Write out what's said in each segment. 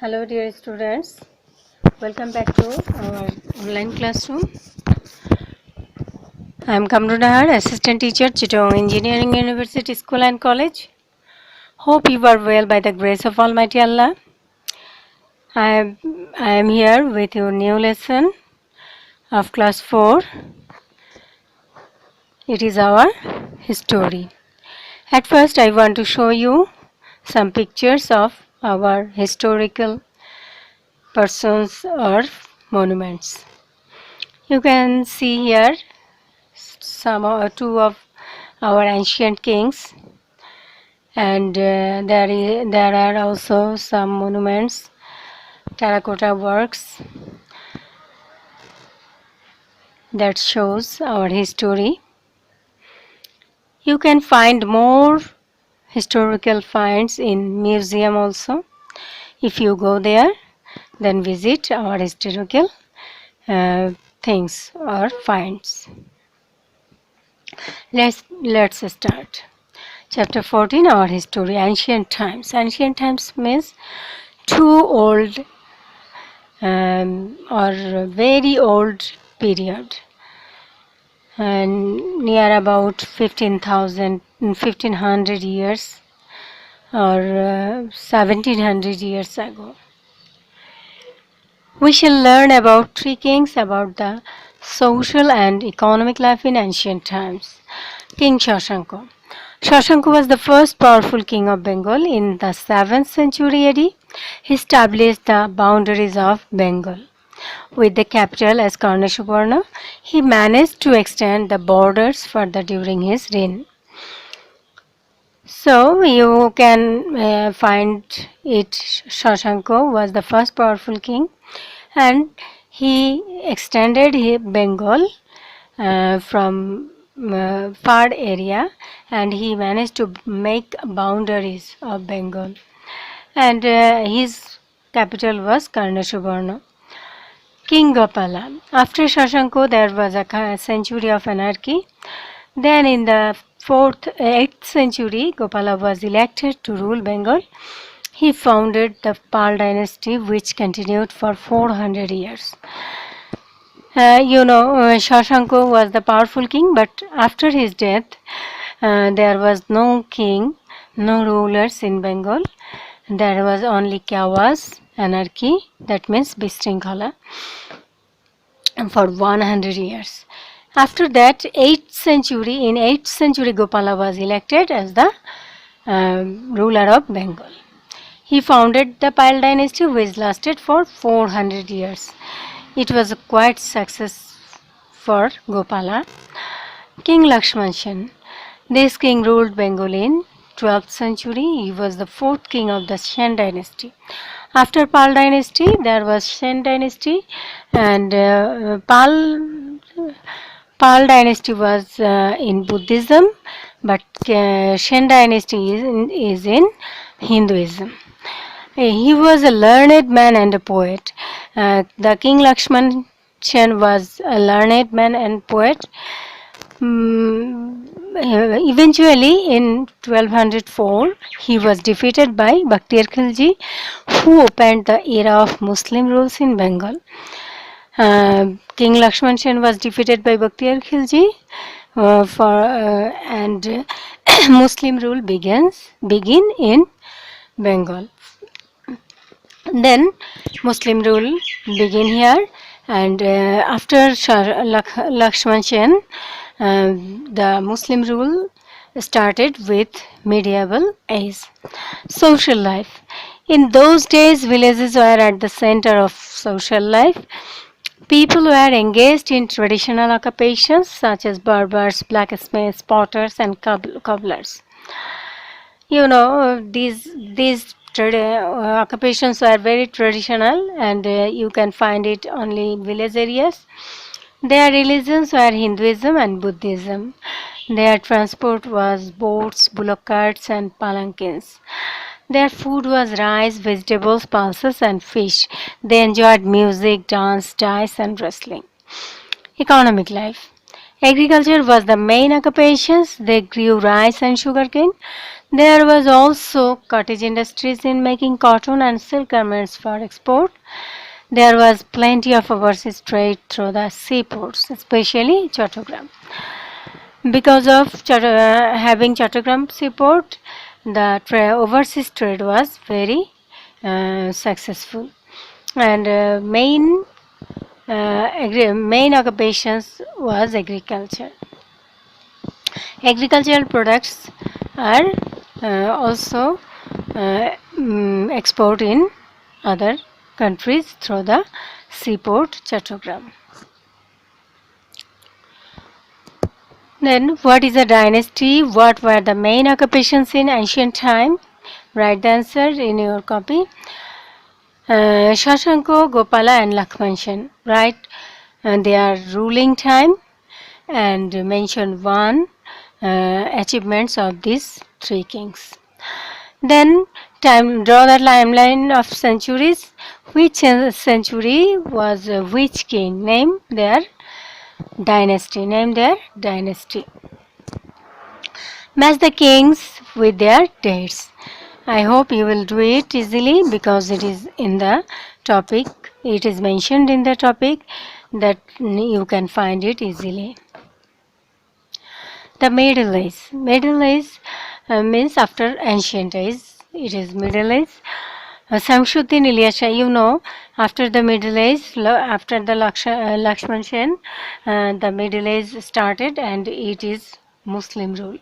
Hello dear students, welcome back to our online classroom. I am Kamru Nahar, Assistant Teacher, Chittagong Engineering University School and College. Hope you are well by the grace of Almighty Allah. I am here with your new lesson of class 4. It is our history. At first I want to show you some pictures of our historical persons or monuments. You can see here two of our ancient kings, and there are also some monuments, terracotta works that shows our history. You can find more historical finds in museum also. If you go there, then visit our historical things or finds. Let's start. Chapter 14, our history, ancient times. Ancient times means too old or very old period, and near about 1500 years or 1700 years ago. We shall learn about three kings, about the social and economic life in ancient times. King Shashanko. Shashanko was the first powerful king of Bengal in the 7th century AD. He established the boundaries of Bengal. With the capital as Karnasubarna, he managed to extend the borders further during his reign. So you can find it, Shashanko was the first powerful king, and he extended Bengal from far area, and he managed to make boundaries of Bengal, and his capital was Karnasubarna. King Gopala. After Shashanko, there was a century of anarchy. Then in the 8th century, Gopala was elected to rule Bengal. He founded the Pal dynasty, which continued for 400 years. Shashanko was the powerful king, but after his death, there was no king, no rulers in Bengal. There was only chaos, anarchy, that means Bishrinkhala, for 100 years. After that, in 8th century, Gopala was elected as the ruler of Bengal. He founded the Pal dynasty, which lasted for 400 years. It was a quite success for Gopala. King Lakshman Sen. This king ruled Bengal in 12th century. He was the 4th king of the Sen dynasty. After Pal dynasty, there was Sen dynasty, and Pal dynasty was in Buddhism, but Sen dynasty is in Hinduism. He was a learned man and a poet. The King Lakshman Sen was a learned man and poet. Eventually, in 1204, he was defeated by Bakhtiyar Khilji, who opened the era of Muslim rules in Bengal. King Lakshman Sen was defeated by Bakhtiyar Khilji, and Muslim rule begin in Bengal. Then Muslim rule begin here, and after Lakshman Sen, the Muslim rule started with medieval age. Social life. In those days, villages were at the center of social life. People were engaged in traditional occupations such as barbers, blacksmiths, potters, and cobblers. These occupations are very traditional, and you can find it only in village areas. Their religions were Hinduism and Buddhism. Their transport was boats, bullock carts, and palanquins. Their food was rice, vegetables, pulses, and fish. They enjoyed music, dance, dice, and wrestling. Economic life. Agriculture was the main occupation. They grew rice and sugarcane. There was also cottage industries in making cotton and silk garments for export. There was plenty of overseas trade through the seaports, especially Chattogram. Because of having Chattogram seaport, the overseas trade was very successful. And main occupations was agriculture. Agricultural products are also export in other countries through the seaport Chattogram. Then, what is a dynasty? What were the main occupations in ancient time? Write the answer in your copy. Shashanko, Gopala and Lakshman Sen. Write their ruling time and mention one achievements of these three kings. Then draw the timeline of centuries. Which century was which king? Name their dynasty. Name their dynasty. Match the kings with their dates. I hope you will do it easily because it is in the topic. It is mentioned in the topic that you can find it easily. The Middle Age. Middle Age means after ancient age. It is Middle Age. Samshuddin Ilyas Shah, you know, after the Middle Age, after the Lakshman Sen, the Middle Age started and it is Muslim rule.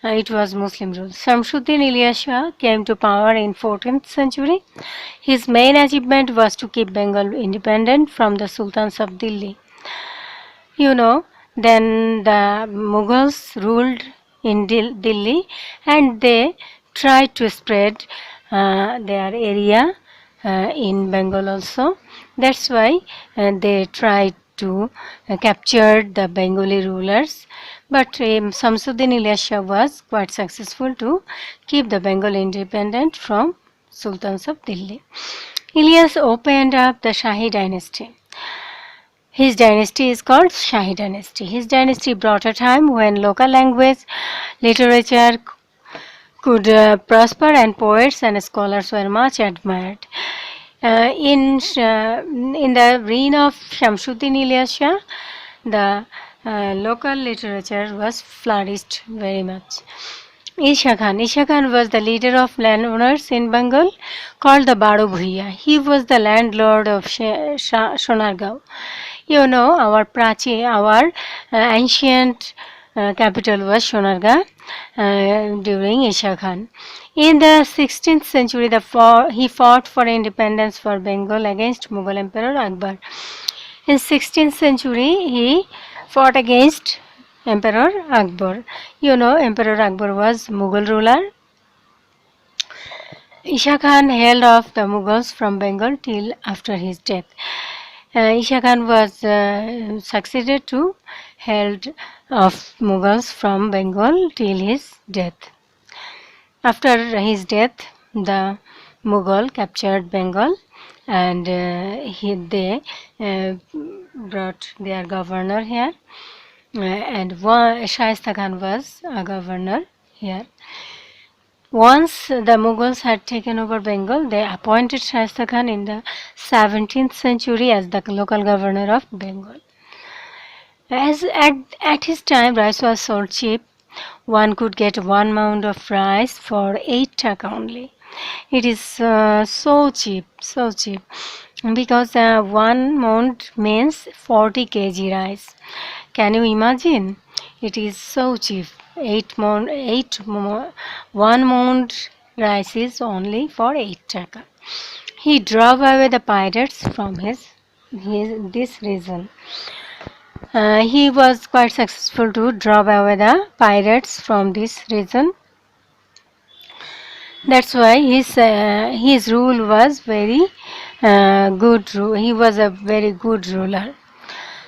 It was Muslim rule. Samshuddin Ilyas Shah came to power in 14th century. His main achievement was to keep Bengal independent from the sultans of Delhi. You know, then the Mughals ruled in Delhi and they tried to spread their area in Bengal also. That's why they tried to capture the Bengali rulers. But Samsuddin Ilyas Shah was quite successful to keep the Bengal independent from sultans of Delhi. Ilyas opened up the Shahi dynasty. His dynasty is called Shahi dynasty. His dynasty brought a time when local language, literature could prosper and poets and scholars were much admired. In the reign of Shamsuddin Ilyas Shah, the local literature was flourished very much. Isha Khan was the leader of landowners in Bengal called the Baro Bhuiya. He was the landlord of Sonargaon. You know, our ancient capital was Sonargaon during Isha Khan. In the 16th century, he fought for independence for Bengal against Mughal Emperor Akbar. In 16th century, he fought against Emperor Akbar. You know, Emperor Akbar was Mughal ruler. Isha Khan held off the Mughals from Bengal till after his death. Isha Khan was succeeded to held off Mughals from Bengal till his death. After his death, the Mughal captured Bengal and they brought their governor here. And Shaista Khan was a governor here. Once the Mughals had taken over Bengal, they appointed Shaista Khan in the 17th century as the local governor of Bengal. As at his time, rice was sold cheap. One could get 1 mound of rice for 8 taka only. It is so cheap, because 1 mound means 40 kg rice. Can you imagine? It is so cheap. 1 mound rice is only for 8 taka. He drove away the pirates from this region. He was quite successful to drive away the pirates from this region. That's why his rule was very good. He was a very good ruler.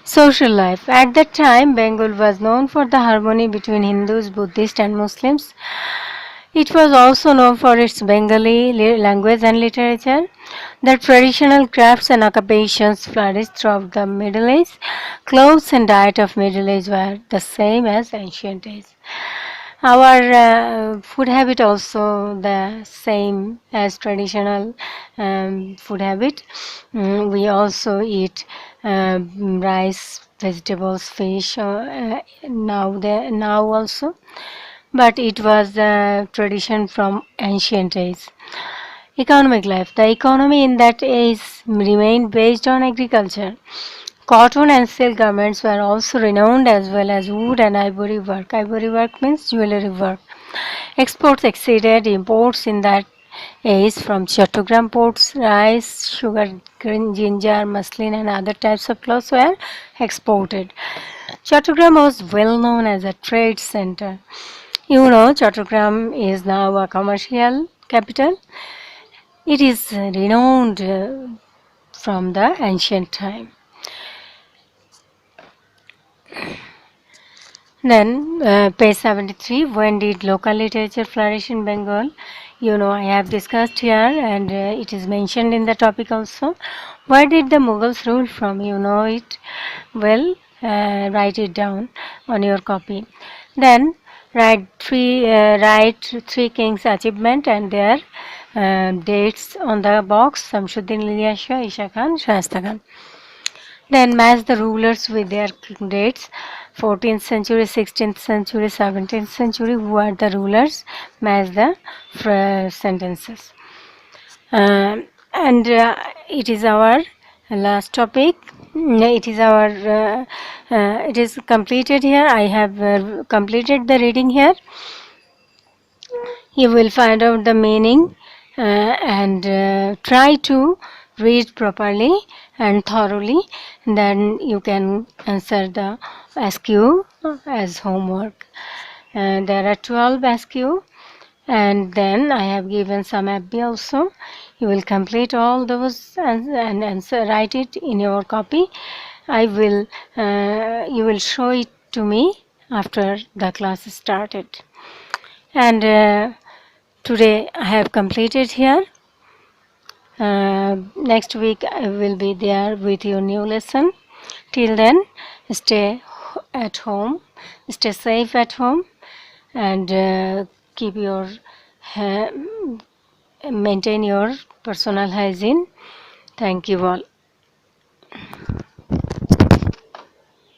Social life. At that time, Bengal was known for the harmony between Hindus, Buddhists and Muslims. It was also known for its Bengali language and literature. The traditional crafts and occupations flourished throughout the Middle Age. Clothes and diet of Middle Age were the same as ancient age. Our food habit also the same as traditional food habit. We also eat rice, vegetables, fish. Now also, but it was a tradition from ancient age. Economic life. The economy in that age remained based on agriculture. Cotton and silk garments were also renowned as well as wood and ivory work. Ivory work means jewelry work. Exports exceeded imports in that age from Chattogram ports. Rice, sugar, green, ginger, muslin, and other types of clothes were exported. Chattogram was well known as a trade center. You know, Chattogram is now a commercial capital. It is renowned from the ancient time. Then, page 73, when did local literature flourish in Bengal? You know, I have discussed here and it is mentioned in the topic also. Where did the Mughals rule from? You know it well. Write it down on your copy. Then, write three kings' achievement and their dates on the box. Samshuddin Ilyas Shah, Isha Khan, Shasta Khan. Then match the rulers with their dates. 14th century, 16th century, 17th century. Who are the rulers? Match the sentences. And it is our last topic. It is our. It is completed here. I have completed the reading here. You will find out the meaning and try to read properly and thoroughly. Then you can answer the SQ as homework. There are 12 SQ, and then I have given some FB also. You will complete all those and answer, write it in your copy. You will show it to me after the class is started. And today I have completed here. Next week I will be there with your new lesson. Till then, stay at home, stay safe at home, and keep your maintain your personal hygiene. Thank you all.